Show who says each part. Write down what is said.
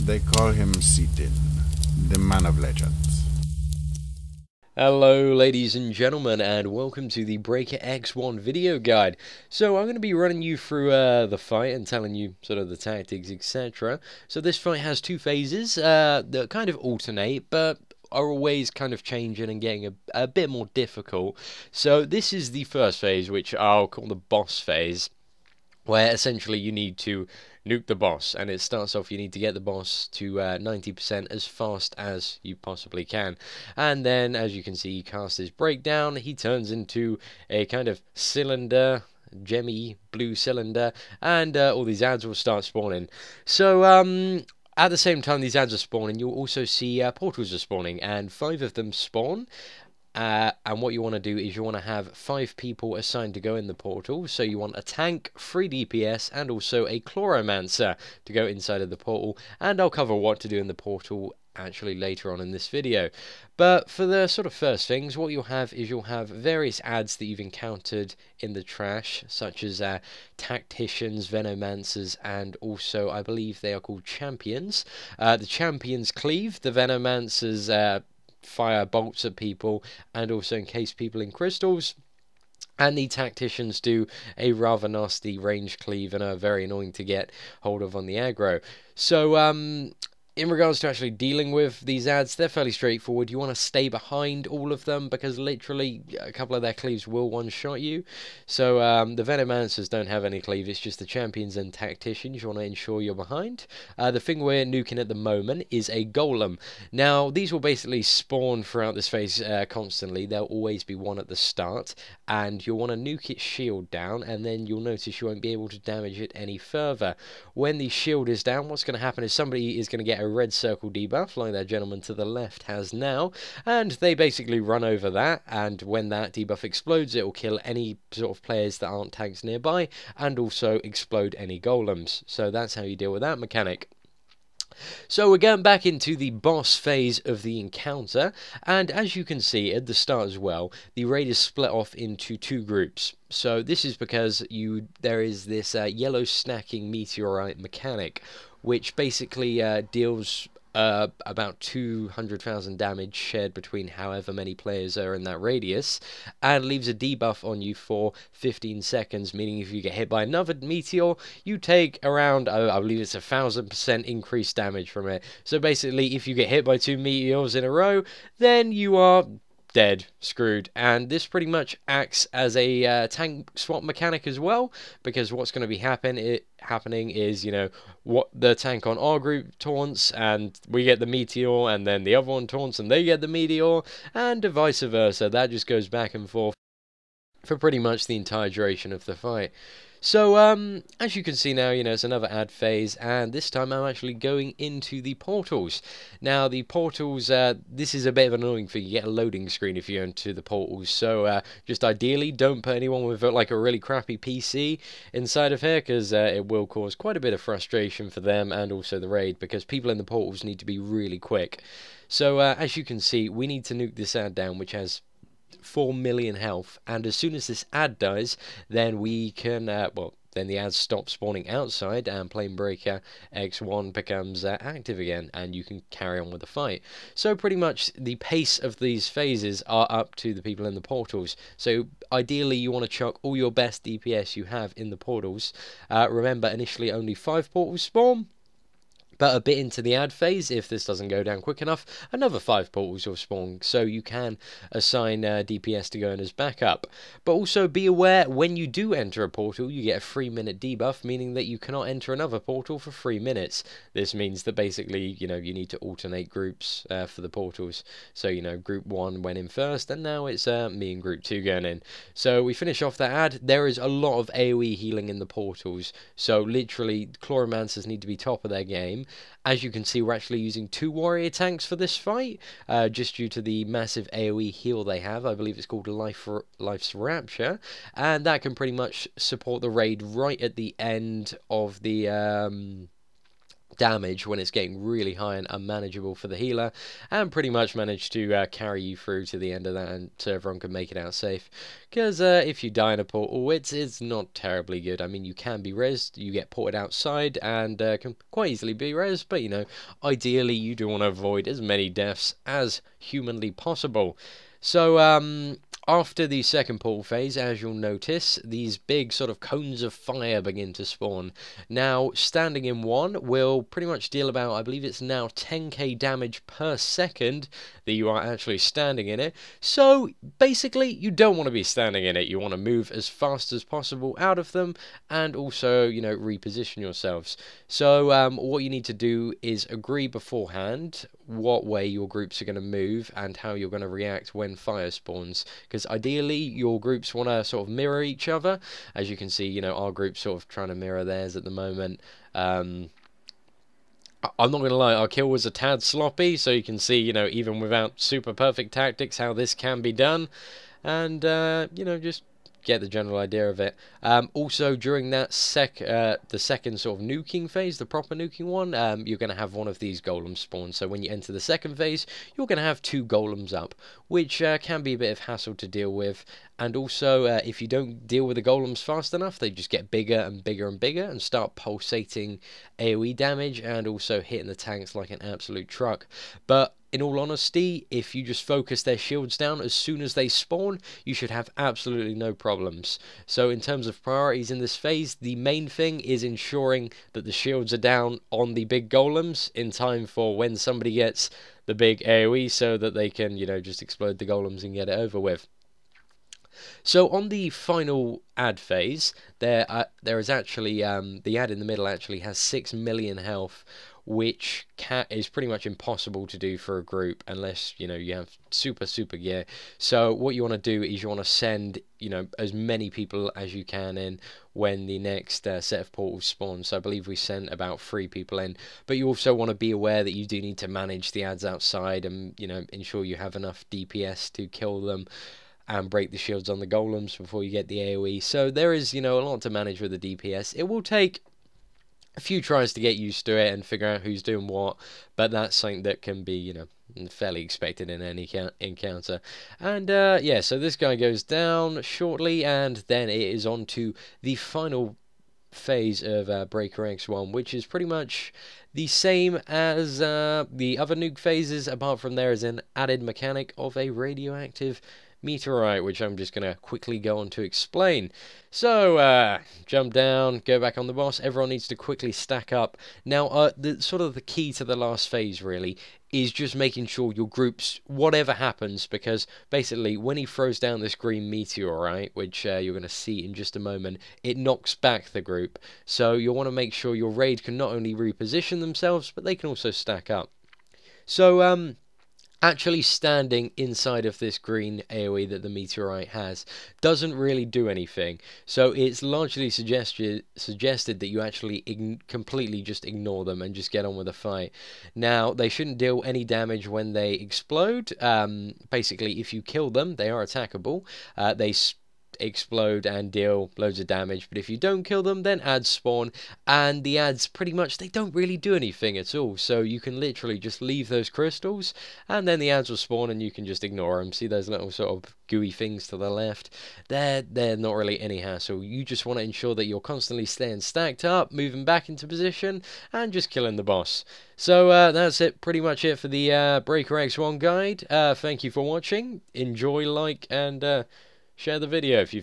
Speaker 1: They call him Seatin, the man of legends.
Speaker 2: Hello ladies and gentlemen, and welcome to the Breaker X-1 video guide. So I'm going to be running you through the fight and telling you sort of the tactics, etc. So this fight has two phases that kind of alternate, but are always kind of changing and getting a bit more difficult. So this is the first phase, which I'll call the boss phase, where essentially you need to nuke the boss, and it starts off you need to get the boss to 90% as fast as you possibly can, and then as you can see he casts his breakdown, he turns into a kind of cylinder, gemmy blue cylinder, and all these ads will start spawning. So at the same time these ads are spawning, you'll also see portals are spawning, and 5 of them spawn. And what you want to do is you want to have 5 people assigned to go in the portal. So you want a tank, 3 DPS, and also a Chloromancer to go inside of the portal. And I'll cover what to do in the portal actually later on in this video. But for the sort of first things, what you'll have is you'll have various ads that you've encountered in the trash, such as tacticians, venomancers, and also I believe they are called champions. The champions cleave, the venomancers fire bolts at people and also encase people in crystals, and the tacticians do a rather nasty range cleave and are very annoying to get hold of on the aggro. So in regards to actually dealing with these ads, they're fairly straightforward. You want to stay behind all of them because literally a couple of their cleaves will one-shot you. So the Venomancers don't have any cleave, it's just the champions and tacticians. You want to ensure you're behind. The thing we're nuking at the moment is a golem. Now, these will basically spawn throughout this phase constantly. There'll always be one at the start, and you'll want to nuke its shield down, and then you'll notice you won't be able to damage it any further. When the shield is down, what's going to happen is somebody is going to get a red circle debuff, like that gentleman to the left has now, and they basically run over that, and when that debuff explodes, it will kill any sort of players that aren't tanks nearby, and also explode any golems. So that's how you deal with that mechanic. So we're going back into the boss phase of the encounter, and as you can see at the start as well, the raid is split off into 2 groups. So this is because there is this yellow snacking meteorite mechanic, which basically deals about 200,000 damage shared between however many players are in that radius, and leaves a debuff on you for 15 seconds, meaning if you get hit by another meteor, you take around, I believe it's 1,000% increased damage from it. So basically, if you get hit by 2 meteors in a row, then you are dead, screwed. And this pretty much acts as a tank swap mechanic as well, because what's going to be happening is, you know, what the tank on our group taunts and we get the meteor, and then the other one taunts and they get the meteor, and vice versa. That just goes back and forth for pretty much the entire duration of the fight. So, as you can see now, you know, it's another ad phase, and this time I'm actually going into the portals. Now, the portals, this is a bit of an annoying thing. You get a loading screen if you enter the portals, so just ideally don't put anyone with like a really crappy PC inside of here, because it will cause quite a bit of frustration for them and also the raid, because people in the portals need to be really quick. So, as you can see, we need to nuke this ad down, which has 4 million health, and as soon as this ad dies, then we can then the ads stop spawning outside, and Plane Breaker X1 becomes active again, and you can carry on with the fight. So pretty much the pace of these phases are up to the people in the portals. So ideally you want to chuck all your best DPS you have in the portals. Remember, initially only 5 portals spawn, but a bit into the ad phase, if this doesn't go down quick enough, another 5 portals will spawn, so you can assign DPS to go in as backup. But also be aware, when you do enter a portal, you get a 3-minute debuff, meaning that you cannot enter another portal for 3 minutes. This means that basically, you know, you need to alternate groups for the portals. So, you know, group 1 went in first, and now it's me and group 2 going in. So we finish off that ad. There is a lot of AoE healing in the portals, so literally Chloromancers need to be top of their game. As you can see, we're actually using 2 warrior tanks for this fight, just due to the massive AoE heal they have. I believe it's called Life's Rapture, and that can pretty much support the raid right at the end of the damage when it's getting really high and unmanageable for the healer, and pretty much manage to carry you through to the end of that, and so everyone can make it out safe. Because if you die in a portal, it's not terribly good. I mean, you can be rezzed, you get ported outside, and can quite easily be rezzed, but you know, ideally you do want to avoid as many deaths as humanly possible. So after the second portal phase, as you'll notice, these big sort of cones of fire begin to spawn. Now, standing in one will pretty much deal about, I believe it's now 10k damage per second that you are actually standing in it. So, basically, you don't want to be standing in it. You want to move as fast as possible out of them, and also, you know, reposition yourselves. So, what you need to do is agree beforehand what way your groups are going to move and how you're going to react when fire spawns, because ideally your groups want to sort of mirror each other. As you can see, you know, our group's sort of trying to mirror theirs at the moment. I'm not going to lie, our kill was a tad sloppy, so you can see, you know, even without super perfect tactics, how this can be done. And, you know, just get the general idea of it. Also, during that the second sort of nuking phase, the proper nuking one, you're going to have one of these golems spawn. So when you enter the second phase, you're going to have 2 golems up, which can be a bit of hassle to deal with. And also, if you don't deal with the golems fast enough, they just get bigger and bigger and bigger and start pulsating AoE damage and also hitting the tanks like an absolute truck. But in all honesty, if you just focus their shields down as soon as they spawn, you should have absolutely no problems. So in terms of priorities in this phase, the main thing is ensuring that the shields are down on the big golems in time for when somebody gets the big AoE, so that they can, you know, just explode the golems and get it over with. So on the final ad phase, there is actually, the ad in the middle actually has 6 million health, which is pretty much impossible to do for a group unless, you know, you have super gear. So what you want to do is you want to send, you know, as many people as you can in when the next set of portals spawn. So I believe we sent about 3 people in, but you also want to be aware that you do need to manage the ads outside and, you know, ensure you have enough DPS to kill them and break the shields on the golems before you get the AoE. So there is, you know, a lot to manage with the DPS. It will take a few tries to get used to it and figure out who's doing what, but that's something that can be, you know, fairly expected in any encounter. And yeah, so this guy goes down shortly, and then it is on to the final phase of Breaker X-1, which is pretty much the same as the other nuke phases, apart from there is an added mechanic of a radioactive meteorite, which I'm just going to quickly go on to explain. So, jump down, go back on the boss. Everyone needs to quickly stack up. Now, the key to the last phase, really, is just making sure your groups, whatever happens, because basically when he throws down this green meteorite, which you're going to see in just a moment, it knocks back the group. So you'll want to make sure your raid can not only reposition themselves, but they can also stack up. So, actually standing inside of this green AoE that the meteorite has doesn't really do anything. So it's largely suggested that you actually completely just ignore them and just get on with the fight. Now, they shouldn't deal any damage when they explode. Basically, if you kill them, they are attackable. They explode and deal loads of damage, but if you don't kill them, then ads spawn, and the ads pretty much, they don't really do anything at all. So you can literally just leave those crystals and then the ads will spawn and you can just ignore them. See those little sort of gooey things to the left? They're not really any hassle. You just want to ensure that you're constantly staying stacked up, moving back into position, and just killing the boss. So that's it, pretty much it for the Breaker X1 guide. Thank you for watching. Enjoy, like, and share the video if you